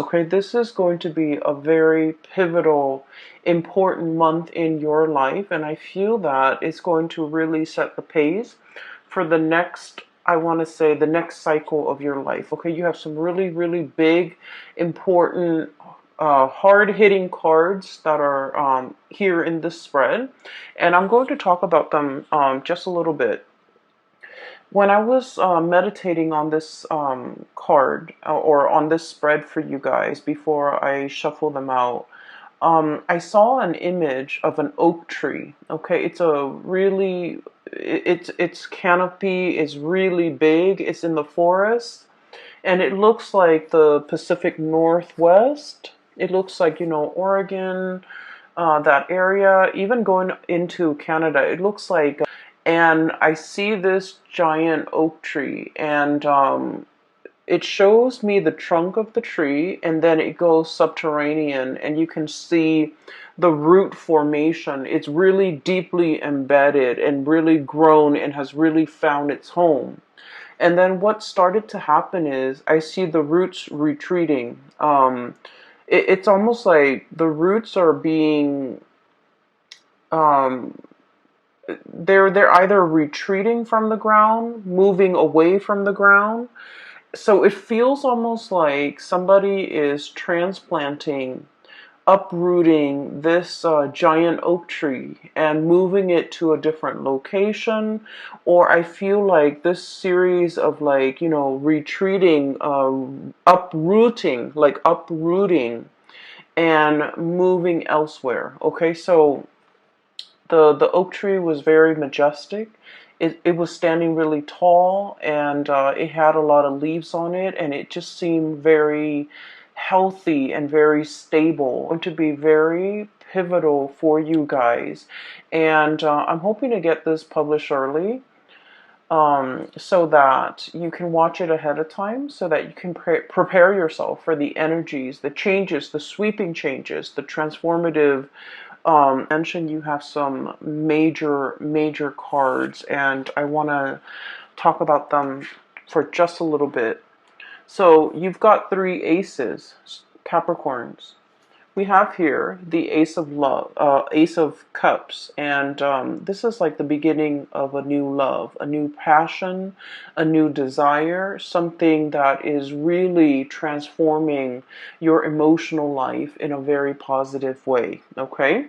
Okay, this is going to be a very pivotal, important month in your life, and I feel that it's going to really set the pace for the next, I want to say, the next cycle of your life. Okay, you have some really, really big, important, hard-hitting cards that are here in this spread, and I'm going to talk about them just a little bit. When I was meditating on this card or on this spread for you guys before I shuffle them out, I saw an image of an oak tree. Okay, it's a really, its canopy is really big. It's in the forest, and it looks like the Pacific Northwest. It looks like, Oregon, that area, even going into Canada. It looks like, and I see this giant oak tree, and it shows me the trunk of the tree, and then it goes subterranean, and you can see the root formation. It's really deeply embedded and really grown and has really found its home. And then what started to happen is I see the roots retreating. It's almost like the roots are being um, they're either retreating from the ground, moving away from the ground. So it feels almost like somebody is transplanting, uprooting this giant oak tree and moving it to a different location. Or I feel like this series of, like, retreating, uprooting and moving elsewhere. Okay, so the oak tree was very majestic. It was standing really tall, and it had a lot of leaves on it, and it just seemed very healthy and very stable. Going to be very pivotal for you guys, and I'm hoping to get this published early, so that you can watch it ahead of time, so that you can prepare yourself for the energies, the changes, the sweeping changes, the transformative. Mentioned you have some major cards, and I want to talk about them for just a little bit. So you've got three aces, Capricorns. We have here the Ace of Love, Ace of Cups, and this is like the beginning of a new love, a new passion, a new desire, something that is really transforming your emotional life in a very positive way. Okay.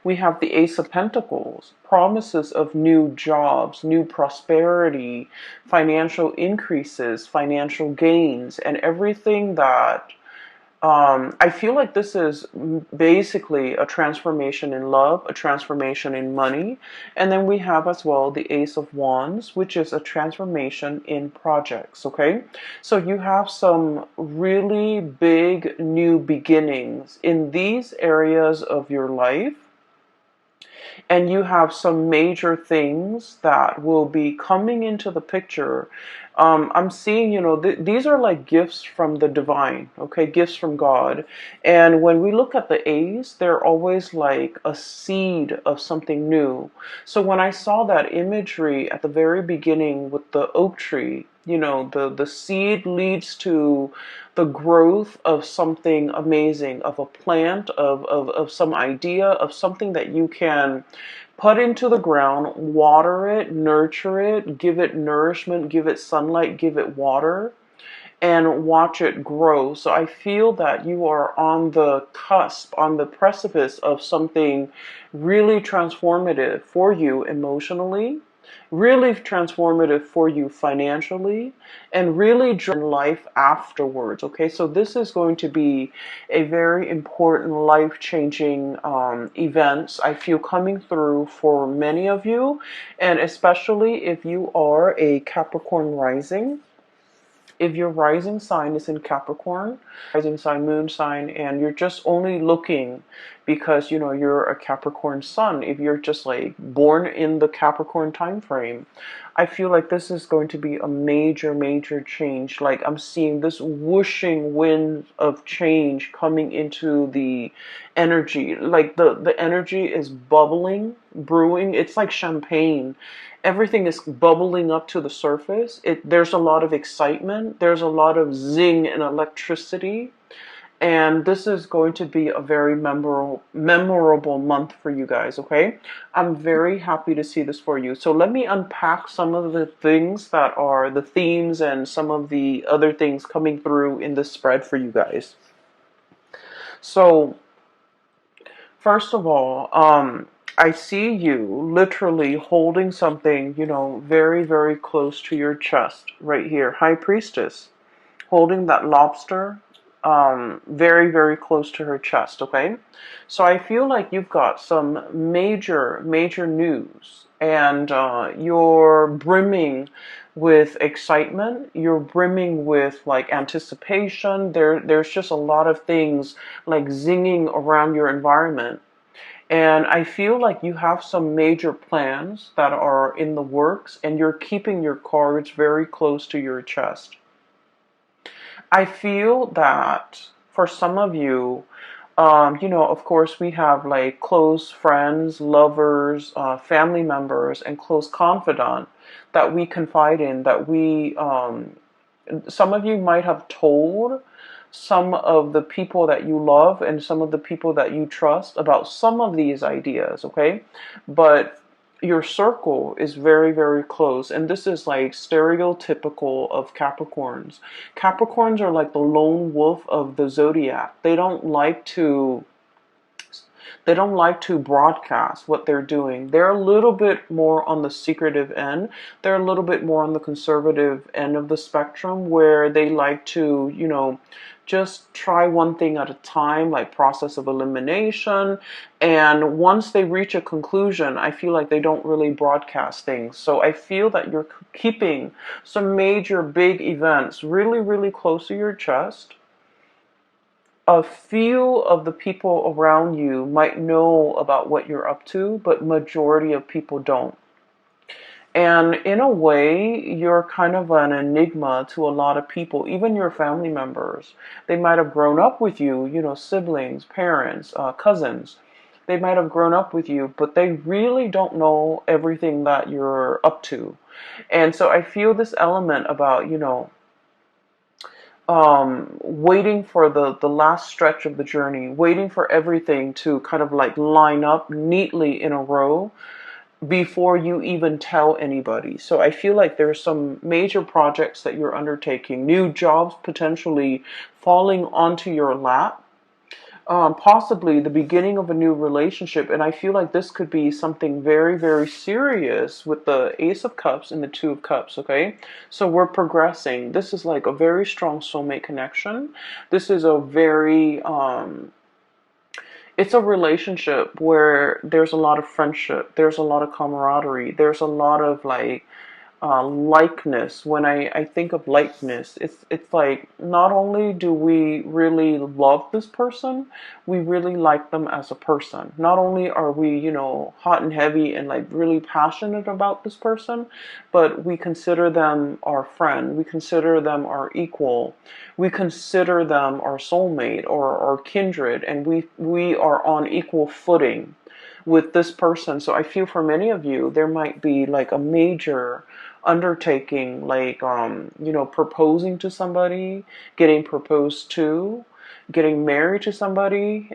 We have the Ace of Pentacles, promises of new jobs, new prosperity, financial increases, financial gains, and everything that I feel like this is basically a transformation in love, a transformation in money. And then we have as well the Ace of Wands, which is a transformation in projects, okay? So you have some really big new beginnings in these areas of your life, and you have some major things that will be coming into the picture. I'm seeing, these are like gifts from the divine, okay, gifts from God. And when we look at the A's, they're always like a seed of something new. So when I saw that imagery at the very beginning with the oak tree, the seed leads to the growth of something amazing, of a plant, of some idea, of something that you can put into the ground, water it, nurture it, give it nourishment, give it sunlight, give it water, and watch it grow. So I feel that you are on the cusp, on the precipice of something really transformative for you emotionally, really transformative for you financially, and really life afterwards. Okay, so this is going to be a very important life-changing events I feel coming through for many of you, and especially if you are a Capricorn rising. If your rising sign is in Capricorn, rising sign, moon sign, and you're just only looking because, you're a Capricorn sun. If you're just like born in the Capricorn time frame, I feel like this is going to be a major, major change. Like I'm seeing this whooshing wind of change coming into the energy. Like the energy is bubbling, brewing. It's like champagne. Everything is bubbling up to the surface. There's a lot of excitement. There's a lot of zing and electricity. And this is going to be a very memorable month for you guys, okay? I'm very happy to see this for you. So let me unpack some of the things that are the themes and some of the other things coming through in this spread for you guys. So first of all, I see you literally holding something, very, very close to your chest right here. High Priestess holding that lobster very, very close to her chest, okay? So I feel like you've got some major, major news, and you're brimming with excitement. You're brimming with like anticipation. There's just a lot of things like zinging around your environment. And I feel like you have some major plans that are in the works, and you're keeping your cards very close to your chest. I feel that for some of you, of course, we have like close friends, lovers, family members, and close confidant that we confide in, that some of you might have told some of the people that you love and some of the people that you trust about some of these ideas, okay? But your circle is very, very close. And this is like stereotypical of Capricorns. Capricorns are like the lone wolf of the zodiac. They don't like to broadcast what they're doing. They're a little bit more on the secretive end. They're a little bit more on the conservative end of the spectrum, where they like to, just try one thing at a time, like process of elimination. And once they reach a conclusion, I feel like they don't really broadcast things. So I feel that you're keeping some major big events really, really close to your chest. A few of the people around you might know about what you're up to, but majority of people don't. And in a way, you're kind of an enigma to a lot of people, even your family members. They might have grown up with you, siblings, parents, cousins. They might have grown up with you, but they really don't know everything that you're up to. And so I feel this element about, waiting for the last stretch of the journey, waiting for everything to kind of like line up neatly in a row before you even tell anybody. So I feel like there's some major projects that you're undertaking, new jobs potentially falling onto your lap, possibly the beginning of a new relationship. And I feel like this could be something very, very serious with the Ace of Cups and the Two of Cups, okay? So we're progressing. This is like a very strong soulmate connection. This is a very, it's a relationship where there's a lot of friendship, there's a lot of camaraderie, there's a lot of like likeness. When I think of likeness, it's like not only do we really love this person, we really like them as a person. Not only are we, hot and heavy and like really passionate about this person, but we consider them our friend, we consider them our equal, we consider them our soulmate or our kindred, and we are on equal footing with this person. So I feel for many of you, there might be like a major undertaking, like, proposing to somebody, getting proposed to, getting married to somebody,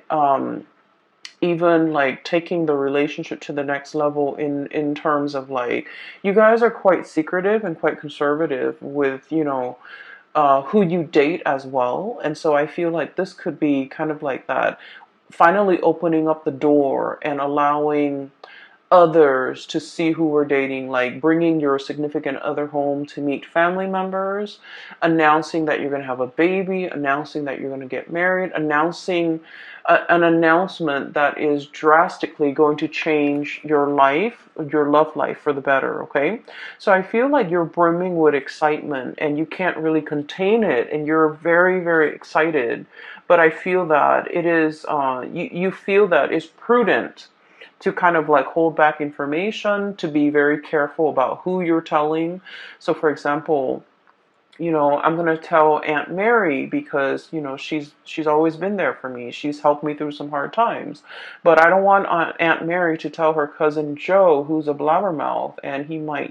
even like taking the relationship to the next level in terms of like, you guys are quite secretive and quite conservative with, who you date as well. And so I feel like this could be kind of like that, finally opening up the door and allowing others to see who we're dating, like bringing your significant other home to meet family members, announcing that you're going to have a baby, announcing that you're going to get married, announcing an announcement that is drastically going to change your life, your love life for the better, okay? So I feel like you're brimming with excitement and you can't really contain it and you're very, very excited. But I feel that it is, you feel that it's prudent to kind of like hold back information, to be very careful about who you're telling. So, for example, I'm going to tell Aunt Mary because, she's always been there for me. She's helped me through some hard times. But I don't want Aunt Mary to tell her cousin Joe, who's a blabbermouth, and he might,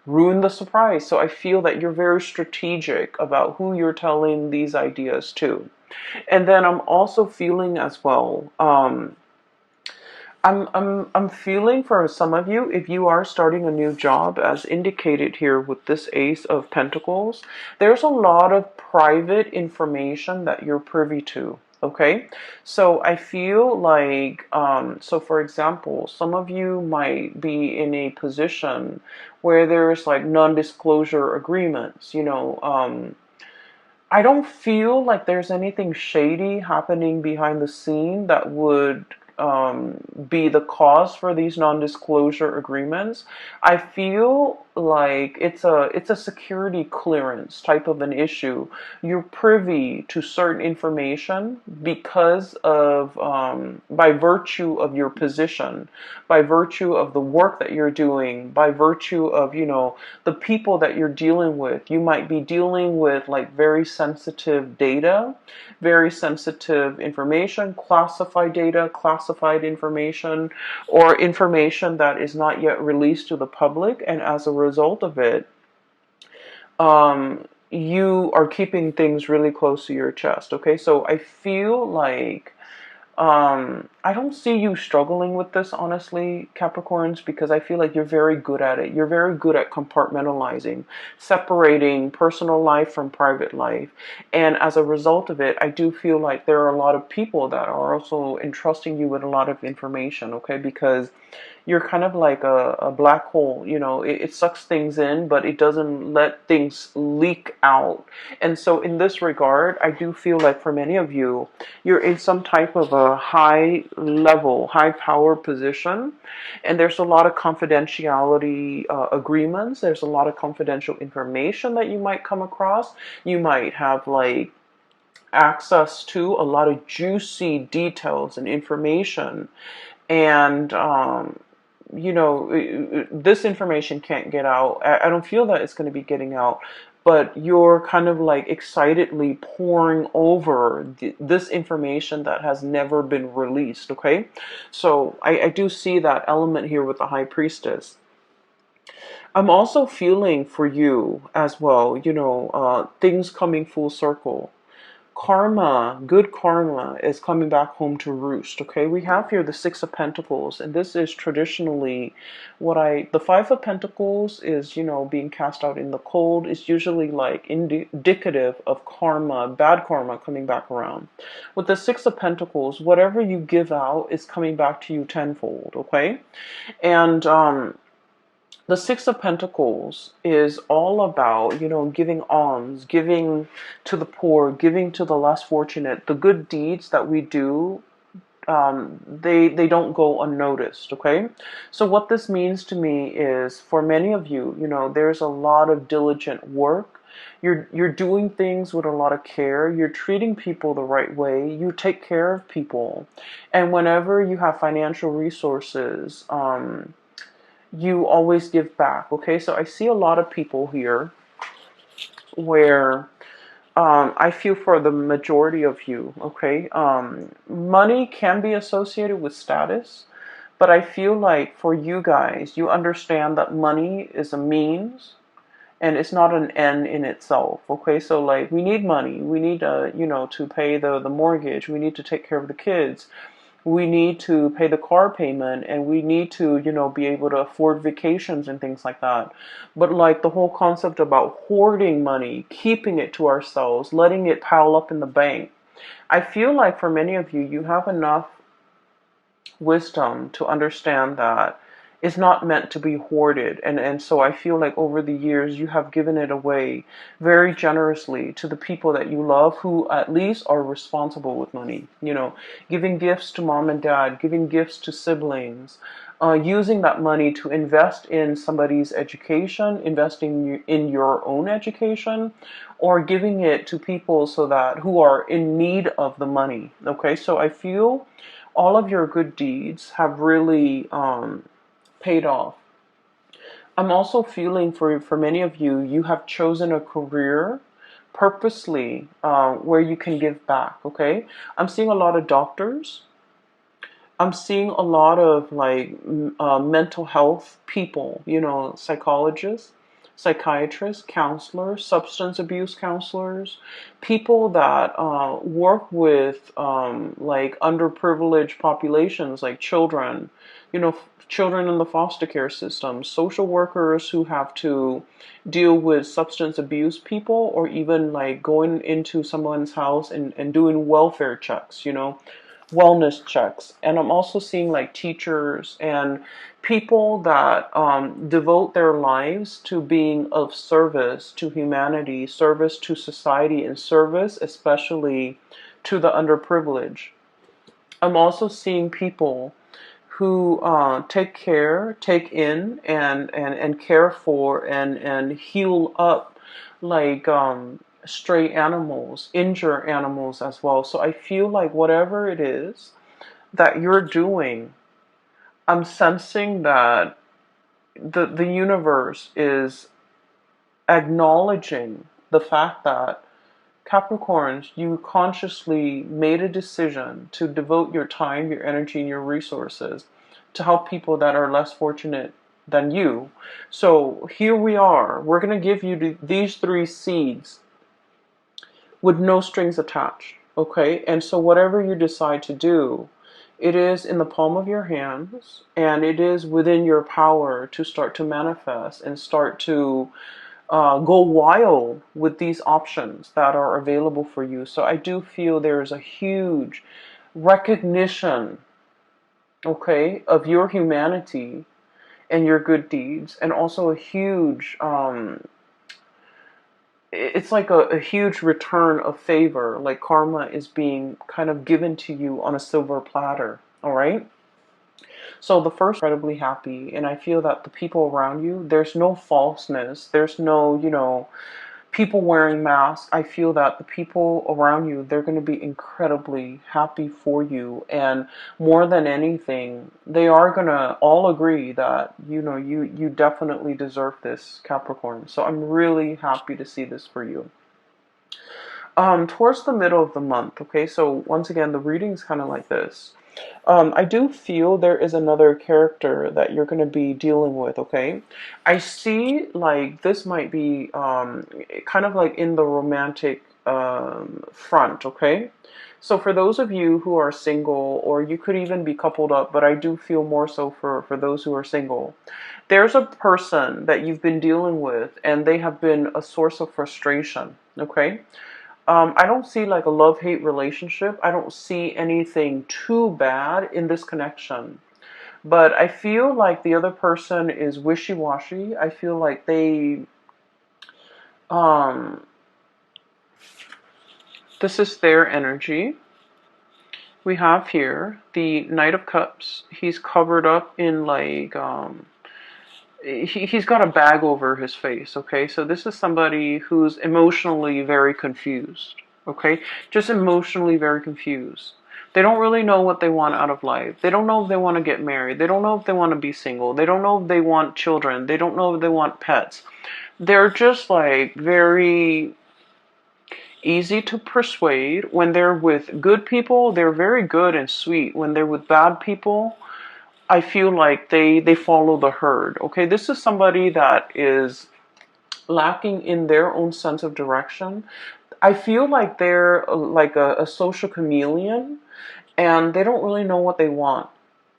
ruin the surprise. So I feel that you're very strategic about who you're telling these ideas to. And then I'm also feeling as well, I'm feeling for some of you, if you are starting a new job, as indicated here with this Ace of Pentacles, there's a lot of private information that you're privy to. Okay, so I feel like, so for example, some of you might be in a position where there's like non-disclosure agreements, I don't feel like there's anything shady happening behind the scene that would be the cause for these non-disclosure agreements. I feel like it's a security clearance type of an issue. You're privy to certain information because of by virtue of your position, by virtue of the work that you're doing, by virtue of the people that you're dealing with. You might be dealing with like very sensitive data, very sensitive information, classified data, classified information, or information that is not yet released to the public, and as a result of it, you are keeping things really close to your chest. Okay, so I feel like I don't see you struggling with this, honestly, Capricorns, because I feel like you're very good at it. You're very good at compartmentalizing, separating personal life from private life. And as a result of it, I do feel like there are a lot of people that are also entrusting you with a lot of information, okay? Because you're kind of like a black hole, it sucks things in, but it doesn't let things leak out. And so in this regard, I do feel like for many of you, you're in some type of a high level, high power position, and there's a lot of confidentiality agreements. There's a lot of confidential information that you might come across. You might have like access to a lot of juicy details and information. And this information can't get out. I don't feel that it's going to be getting out, but you're kind of like excitedly pouring over this information that has never been released, okay? So I do see that element here with the High Priestess. I'm also feeling for you as well, things coming full circle. Karma, good karma is coming back home to roost, okay? We have here the Six of Pentacles, and this is traditionally the Five of Pentacles is, being cast out in the cold. It's usually like indicative of karma, bad karma coming back around. With the Six of Pentacles, whatever you give out is coming back to you tenfold, okay? And, the Six of Pentacles is all about, giving alms, giving to the poor, giving to the less fortunate. The good deeds that we do, they don't go unnoticed, okay? So what this means to me is, for many of you, there's a lot of diligent work. You're doing things with a lot of care. You're treating people the right way. You take care of people. And whenever you have financial resources, you always give back, okay? So I see a lot of people here where I feel for the majority of you, okay? Money can be associated with status, but I feel like for you guys, you understand that money is a means and it's not an end in itself, okay? So like, we need money. We need, to pay the mortgage. We need to take care of the kids. We need to pay the car payment, and we need to, be able to afford vacations and things like that. But like the whole concept about hoarding money, keeping it to ourselves, letting it pile up in the bank, I feel like for many of you, you have enough wisdom to understand that it's not meant to be hoarded. And so I feel like over the years you have given it away very generously to the people that you love who at least are responsible with money. You know, giving gifts to mom and dad, giving gifts to siblings, using that money to invest in somebody's education, investing in your own education, or giving it to people so that who are in need of the money. Okay, so I feel all of your good deeds have really paid off. I'm also feeling for many of you, you have chosen a career purposely where you can give back. Okay, I'm seeing a lot of doctors. I'm seeing a lot of like mental health people, you know, psychologists, psychiatrists, counselors, substance abuse counselors, people that work with like underprivileged populations, like children, you know, children in the foster care system, social workers who have to deal with substance abuse people, or even like going into someone's house and doing welfare checks, you know, wellness checks. And I'm also seeing like teachers and people that devote their lives to being of service to humanity, service to society, and service especially to the underprivileged. I'm also seeing people who take care, take in, and care for and heal up like stray animals, injure animals as well. So I feel like whatever it is that you're doing, I'm sensing that the universe is acknowledging the fact that Capricorns, you consciously made a decision to devote your time, your energy, and your resources to help people that are less fortunate than you. So here we are. We're going to give you these 3 seeds with no strings attached. Okay? And so whatever you decide to do, it is in the palm of your hands, and it is within your power to start to manifest and start to go wild with these options that are available for you. So I do feel there is a huge recognition, okay, of your humanity and your good deeds, and also a huge, it's like a huge return of favor, like karma is being kind of given to you on a silver platter, all right? So the first, incredibly happy, and I feel that the people around you, there's no falseness, there's no, you know, people wearing masks. I feel that the people around you, they're going to be incredibly happy for you, and more than anything, they are going to all agree that, you know, you definitely deserve this, Capricorn. So I'm really happy to see this for you. Towards the middle of the month, okay, so once again, the reading's kind of like this. I do feel there is another character that you're going to be dealing with, okay? I see like this might be kind of like in the romantic front, okay? So for those of you who are single, or you could even be coupled up, but I do feel more so for those who are single, there's a person that you've been dealing with, and they have been a source of frustration, okay? I don't see like a love-hate relationship. I don't see anything too bad in this connection. But I feel like the other person is wishy-washy. I feel like um, this is their energy. We have here the Knight of Cups. He's covered up in like, he's got a bag over his face, okay? So this is somebody who's emotionally very confused, okay? Just emotionally very confused. They don't really know what they want out of life. They don't know if they want to get married. They don't know if they want to be single. They don't know if they want children. They don't know if they want pets. They're just like very easy to persuade. When they're with good people, they're very good and sweet. When they're with bad people, I feel like they follow the herd. Okay, this is somebody that is lacking in their own sense of direction. I feel like they're like a social chameleon, and they don't really know what they want.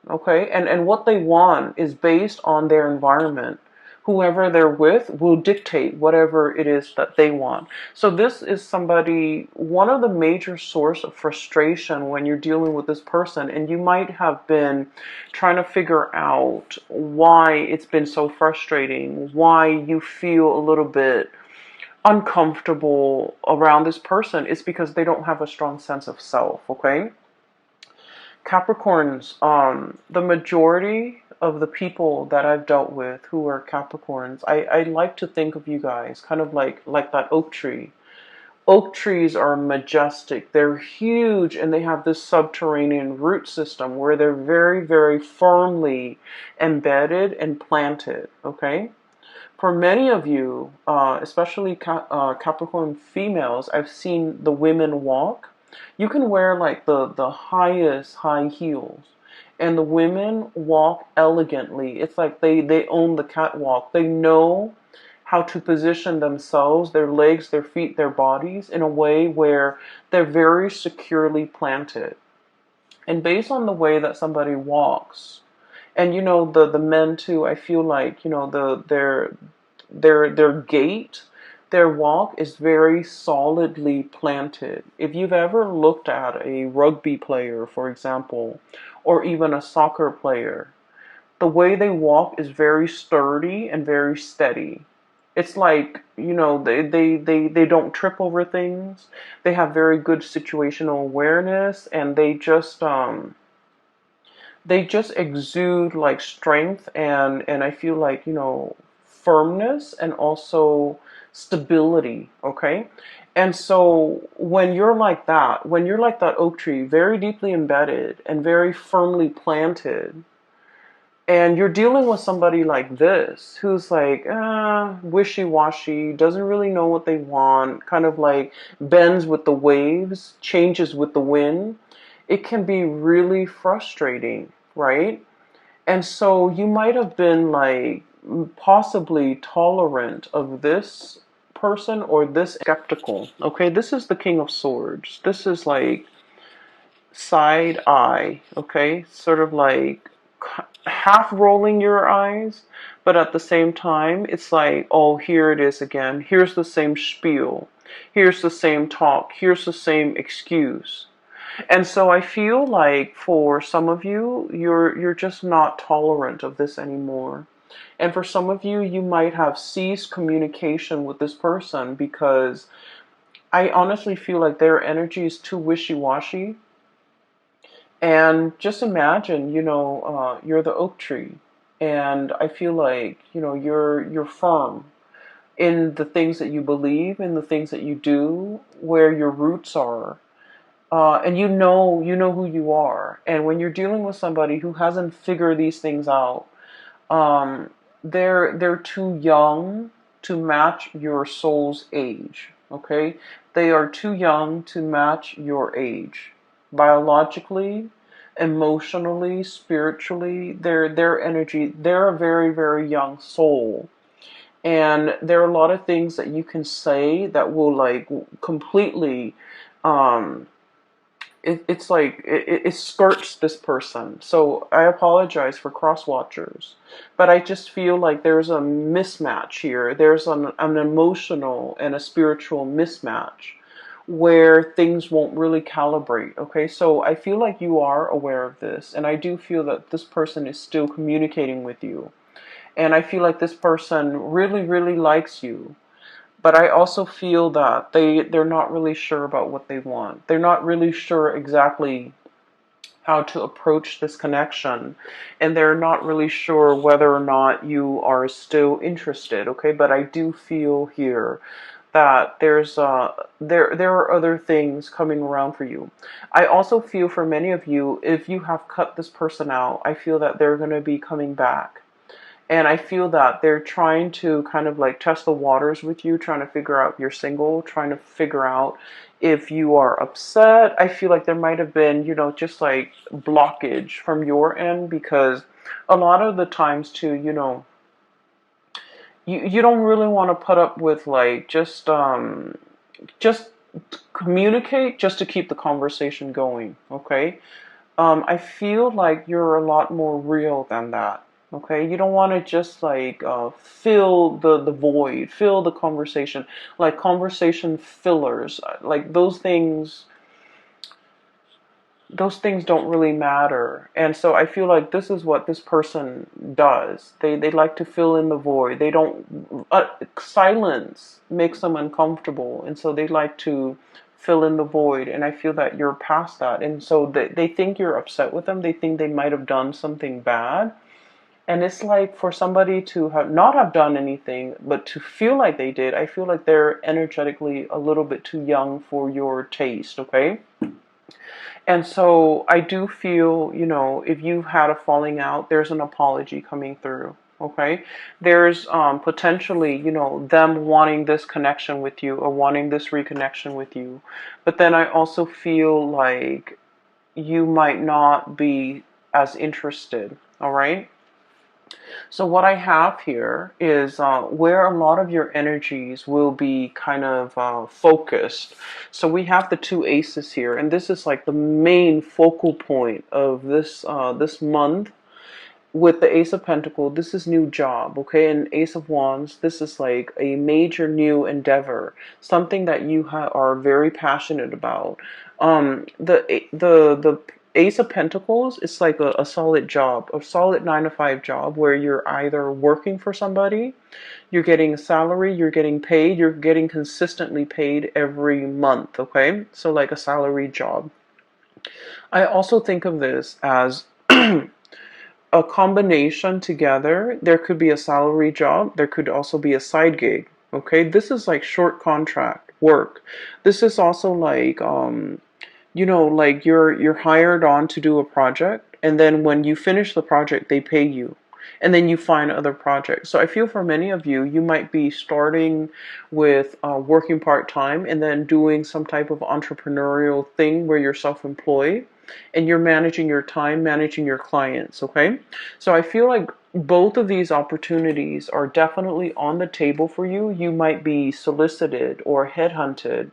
Okay, and what they want is based on their environment. whoever they're with will dictate whatever it is that they want. So this is somebody, one of the major source of frustration when you're dealing with this person, and you might have been trying to figure out why it's been so frustrating, why you feel a little bit uncomfortable around this person. It's because they don't have a strong sense of self, okay? Capricorns, the majority of the people that I've dealt with who are Capricorns, I like to think of you guys kind of like that oak tree. Oak trees are majestic. They're huge, and they have this subterranean root system where they're very, very firmly embedded and planted, okay? For many of you, especially Capricorn females, I've seen the women walk. You can wear like the highest high heels, and the women walk elegantly. It's like they own the catwalk. They know how to position themselves, their legs, their feet, their bodies in a way where they're very securely planted. And based on the way that somebody walks, and the men too, I feel like their gait, their walk is very solidly planted. If you've ever looked at a rugby player, for example, or even a soccer player, the way they walk is very sturdy and very steady. It's like, they don't trip over things. They have very good situational awareness, and they just exude like strength, and I feel like, firmness and also stability, okay? And so when you're like that oak tree, very deeply embedded and very firmly planted, and you're dealing with somebody like this who's like wishy-washy, doesn't really know what they want, kind of like bends with the waves, changes with the wind, it can be really frustrating, right? And so you might have been like possibly tolerant of this person or this skeptical. Okay, this is the King of Swords. This is like side eye, okay? Sort of like half rolling your eyes, but at the same time, it's like, oh, here it is again. Here's the same spiel. Here's the same talk. Here's the same excuse. And so I feel like for some of you, you're just not tolerant of this anymore. And for some of you, you might have ceased communication with this person because I honestly feel like their energy is too wishy-washy. And just imagine, you're the oak tree, and I feel like, you're firm in the things that you believe, in the things that you do, where your roots are. And you know who you are. And when you're dealing with somebody who hasn't figured these things out, um, they're too young to match your soul's age. Okay, they are too young to match your age, biologically, emotionally, spiritually. Their energy. They're a very, very young soul. And there are a lot of things that you can say that will like completely um, it's like it skirts this person. So I apologize for cross watchers, but I just feel like there's a mismatch here. There's an emotional and a spiritual mismatch where things won't really calibrate. Okay, so I feel like you are aware of this, and I do feel that this person is still communicating with you, and I feel like this person really, really likes you. But I also feel that they're not really sure about what they want. They're not really sure exactly how to approach this connection, and they're not really sure whether or not you are still interested, okay? But I do feel here that there are other things coming around for you. I also feel for many of you, if you have cut this person out, I feel that they're going to be coming back. And I feel that they're trying to kind of like test the waters with you, trying to figure out if you're single, trying to figure out if you are upset. I feel like there might have been, just like blockage from your end, because a lot of the times too, you don't really want to put up with like just communicate just to keep the conversation going, okay? I feel like you're a lot more real than that. Okay, you don't want to just like fill the void, fill the conversation, like conversation fillers, like those things don't really matter. And so I feel like this is what this person does. They like to fill in the void. They don't silence makes them uncomfortable, and so they like to fill in the void. And I feel that you're past that, and so they think you're upset with them. They think they might have done something bad. And it's like for somebody to have not have done anything, but to feel like they did, I feel like they're energetically a little bit too young for your taste, okay? And so I do feel, you know, if you've had a falling out, there's an apology coming through. Okay. There's potentially, you know, them wanting this connection with you or wanting this reconnection with you. But then I also feel like you might not be as interested. All right. So what I have here is where a lot of your energies will be kind of focused. So we have the two aces here, and this is like the main focal point of this month. With the Ace of Pentacles, this is new job, okay? And Ace of Wands, this is like a major new endeavor, something that you are very passionate about. The Ace of Pentacles is like a solid job, a solid 9 to 5 job where you're either working for somebody, you're getting a salary, you're getting paid, you're getting consistently paid every month, okay? So like a salary job. I also think of this as a combination together. There could be a salary job. There could also be a side gig. Okay, this is like short contract work. This is also like you know, like you're hired on to do a project, and then when you finish the project, they pay you. And then you find other projects. So I feel for many of you, you might be starting with working part-time and then doing some type of entrepreneurial thing where you're self-employed and you're managing your time, managing your clients, okay? So I feel like both of these opportunities are definitely on the table for you. You might be solicited or headhunted.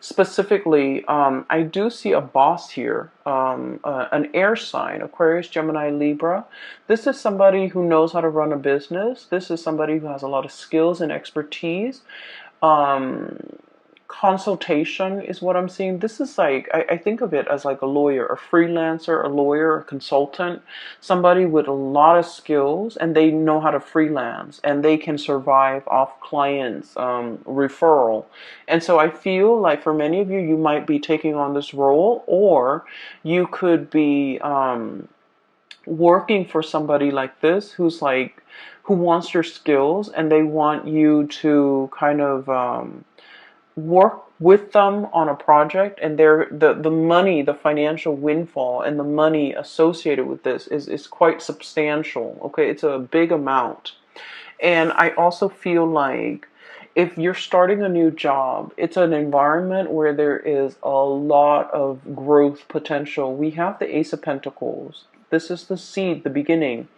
Specifically, I do see a boss here, an air sign, Aquarius, Gemini, Libra. This is somebody who knows how to run a business. This is somebody who has a lot of skills and expertise. Um, Consultation is what I'm seeing. This is like, I think of it as like a lawyer, a freelancer, a lawyer, a consultant, somebody with a lot of skills and they know how to freelance and they can survive off clients, referral. And so I feel like for many of you, you might be taking on this role, or you could be working for somebody like this who's like, who wants your skills and they want you to kind of work with them on a project, and the money, the financial windfall and the money associated with this is quite substantial. Okay, it's a big amount. And I also feel like if you're starting a new job, it's an environment where there is a lot of growth potential. We have the Ace of Pentacles. This is the seed, the beginning,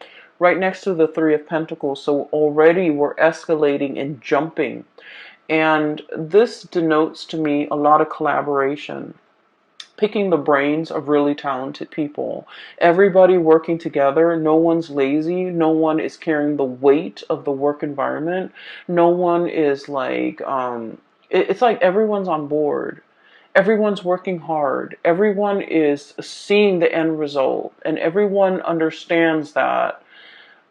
right next to the Three of Pentacles. So already we're escalating and jumping. And this denotes to me a lot of collaboration, picking the brains of really talented people, everybody working together. No one's lazy. No one is carrying the weight of the work environment. No one is like, it's like everyone's on board. Everyone's working hard. Everyone is seeing the end result, and everyone understands that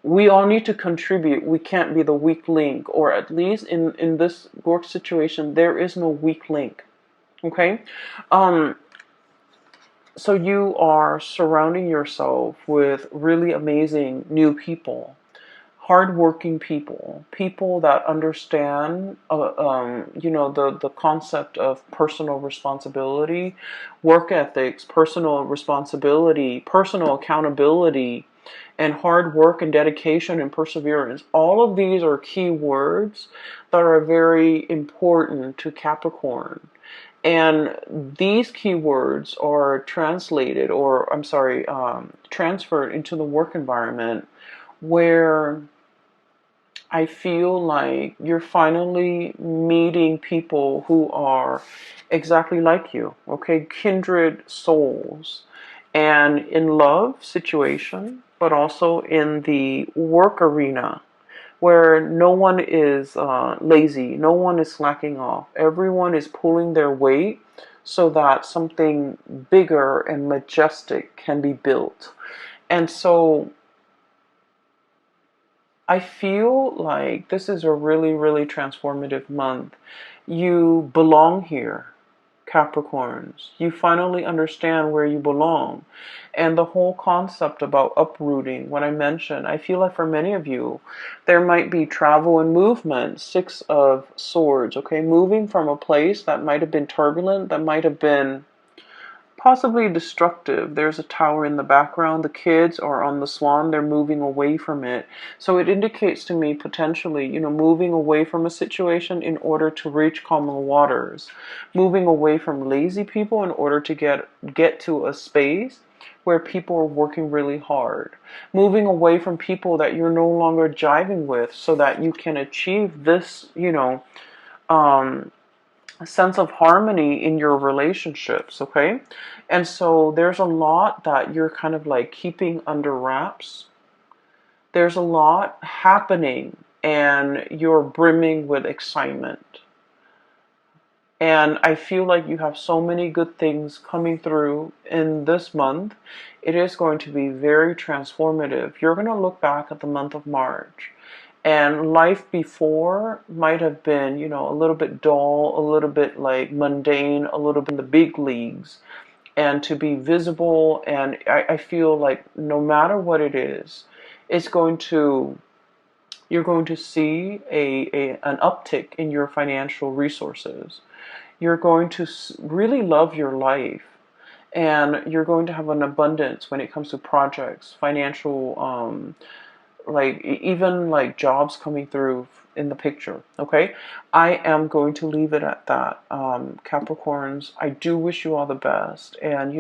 we all need to contribute. We can't be the weak link, or at least in this work situation, there is no weak link. Okay? So you are surrounding yourself with really amazing new people, hardworking people, people that understand, you know, the concept of personal responsibility, work ethics, personal responsibility, personal accountability, and hard work and dedication and perseverance. All of these are key words that are very important to Capricorn. And these keywords are translated, or I'm sorry, transferred into the work environment where I feel like you're finally meeting people who are exactly like you, okay? Kindred souls. and in love situation, but also in the work arena, where no one is lazy, no one is slacking off. Everyone is pulling their weight so that something bigger and majestic can be built. And so I feel like this is a really, really transformative month. You belong here, Capricorns. You finally understand where you belong. And the whole concept about uprooting, what I mentioned, I feel like for many of you, there might be travel and movement, Six of Swords, okay? Moving from a place that might have been turbulent, that might have been possibly destructive. There's a tower in the background. The kids are on the swan. They're moving away from it. So it indicates to me potentially, moving away from a situation in order to reach calmer waters. Moving away from lazy people in order to get to a space where people are working really hard. Moving away from people that you're no longer jiving with so that you can achieve this, a sense of harmony in your relationships, okay? And so there's a lot that you're kind of like keeping under wraps. There's a lot happening and you're brimming with excitement. And I feel like you have so many good things coming through in this month. It is going to be very transformative. You're going to look back at the month of March, and life before might have been, a little bit dull, a little bit like mundane, a little bit in the big leagues. And to be visible, and I feel like no matter what it is, it's going to you're going to see an uptick in your financial resources. You're going to really love your life, and you're going to have an abundance when it comes to projects, financial, like even like jobs coming through in the picture. Okay, I am going to leave it at that. Capricorns, I do wish you all the best, and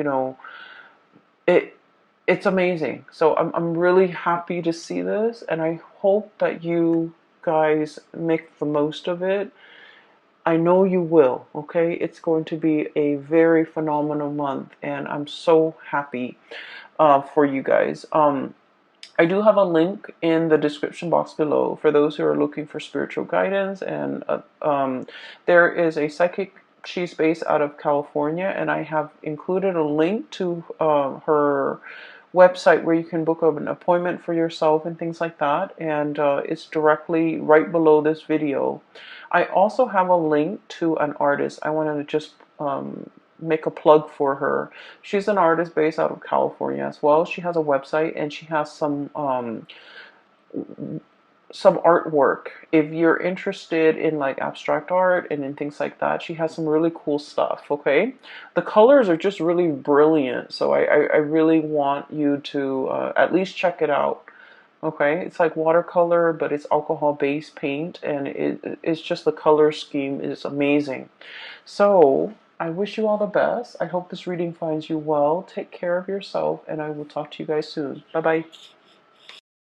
it it's amazing. So I'm really happy to see this, and I hope that you guys make the most of it. I know you will, okay? It's going to be a very phenomenal month, and I'm so happy for you guys. I do have a link in the description box below for those who are looking for spiritual guidance, and there is a psychic. She's based out of California, and I have included a link to her website where you can book an appointment for yourself and things like that, and it's directly right below this video. I also have a link to an artist. I wanted to just make a plug for her. She's an artist based out of California as well. She has a website, and she has some artwork. If you're interested in like abstract art and in things like that, she has some really cool stuff, okay? The colors are just really brilliant, so I really want you to at least check it out, okay? It's like watercolor, but it's alcohol-based paint, and it's just the color scheme is amazing. So I wish you all the best. I hope this reading finds you well. Take care of yourself, and I will talk to you guys soon. Bye-bye.